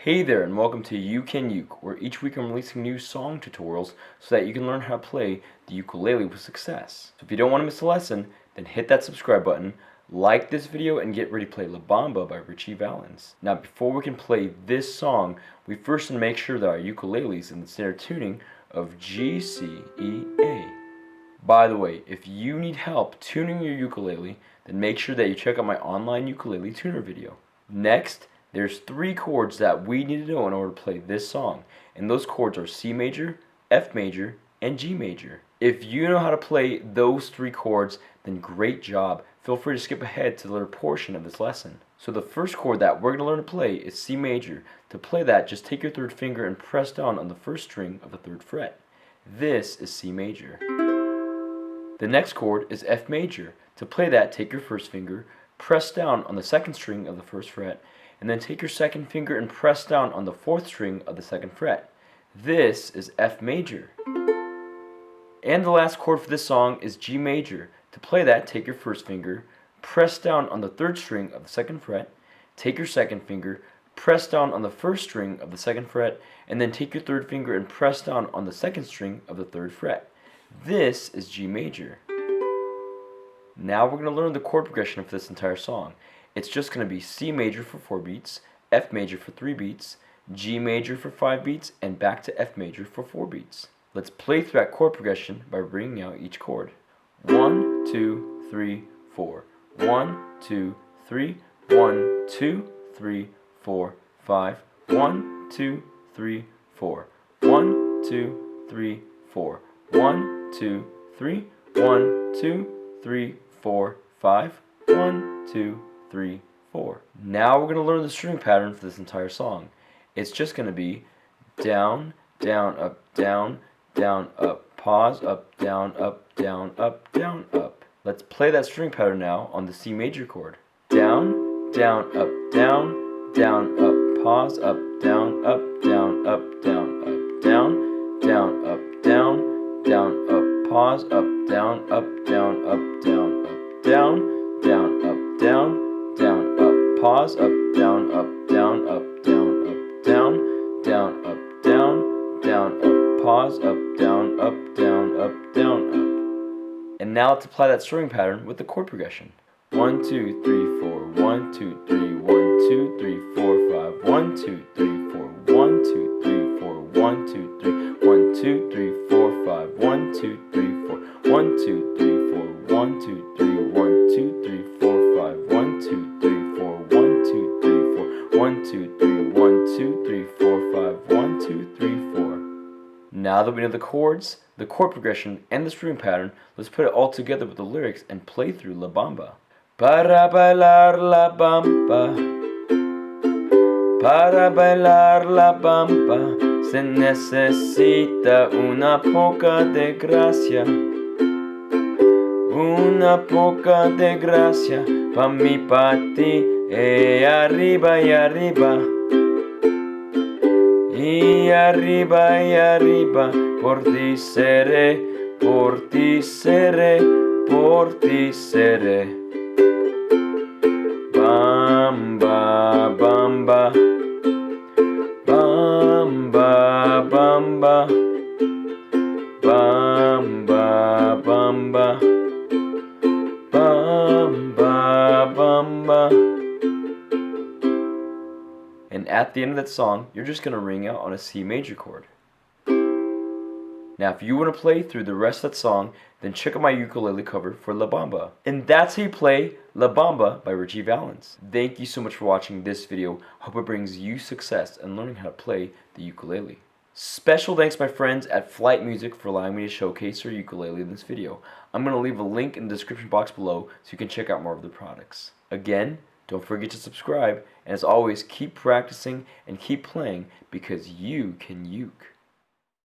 Hey there, and welcome to You Can Uke, where each week I'm releasing new song tutorials so that you can learn how to play the ukulele with success. So if you don't want to miss a lesson, then hit that subscribe button, like this video, and get ready to play La Bamba by Ritchie Valens. Now before we can play this song, we first need to make sure that our ukulele is in the standard tuning of G, C, E, A. By the way, if you need help tuning your ukulele, then make sure that you check out my online ukulele tuner video. Next, there's 3 chords that we need to know in order to play this song, and those chords are C major, F major, and G major. If you know how to play those 3 chords, then great job. Feel free to skip ahead to the later portion of this lesson. So the first chord that we're going to learn to play is C major. To play that, just take your 3rd finger and press down on the 1st string of the 3rd fret. This is C major. The next chord is F major. To play that, take your 1st finger, press down on the 2nd string of the 1st fret, and then take your 2nd finger and press down on the 4th string of the 2nd fret. This is F major. And the last chord for this song is G major. To play that, take your 1st finger, press down on the 3rd string of the 2nd fret, take your 2nd finger, press down on the 1st string of the 2nd fret, and then take your 3rd finger and press down on the 2nd string of the 3rd fret. This is G major. Now we're going to learn the chord progression for this entire song. It's just going to be C major for 4 beats, F major for 3 beats, G major for 5 beats, and back to F major for 4 beats. Let's play through that chord progression by bringing out each chord. 1, 2, 3, 4. 1, 2, 3, 1, 2, 3, 4, 5. 1, 2, 3, 4. 1, 2, 3, 4. 1, 2, 3, 1, 2, 3, 4, 5. 1, 2, 3, 4. Now we're going to learn the string pattern for this entire song. It's just going to be down, down, up, down, up, pause, up, down, up, down, up, down, up. Let's play that string pattern now on the C major chord. Down, down, up, down, up, pause, up, down, up, down, up, down, up, down, down, up, down, up, pause, up, down, up, down, up, down, up, down, down, up, down, up, pause, up, down, up, down, up, down, up, down, down, up, down, up, pause, up, down, up, down, up, down, up. And now let's apply that string pattern with the chord progression. 1, 2, 3, 4, 1, 2, 3, 1, 2, 3, 4, 5, 1, 2, 3, 4, 1, 2, 3, 4, 1, 2, 3, 1, 2, 3, 4, 5, 1, 2, 3, 4, 1, 2, 3, 4, 1, 2, 3, 1, 2, 3, 4, 5, 1, 2, 3, 4, 1, 2, 3, 4, 1, 2, 3, 1, 2, 3, 4, 5, 1, 2, 3, 4. Now that we know the chords, the chord progression, and the string pattern, let's put it all together with the lyrics and play through La Bamba. Para bailar la bamba, para bailar la bamba, se necesita una poca de gracia, una poca de gracia, pa' mí, pa' ti, arriba y arriba. Y arriba, por ti seré, por ti seré, por ti seré. Bamba, bamba, bamba, bamba, bamba, bamba, bamba, bamba. And at the end of that song, you're just going to ring out on a C major chord. Now if you want to play through the rest of that song, then check out my ukulele cover for La Bamba. And that's how you play La Bamba by Ritchie Valens. Thank you so much for watching this video. Hope it brings you success in learning how to play the ukulele. Special thanks my friends at Flight Music for allowing me to showcase their ukulele in this video. I'm going to leave a link in the description box below so you can check out more of their products. Again, don't forget to subscribe, and as always, keep practicing and keep playing because you can uke.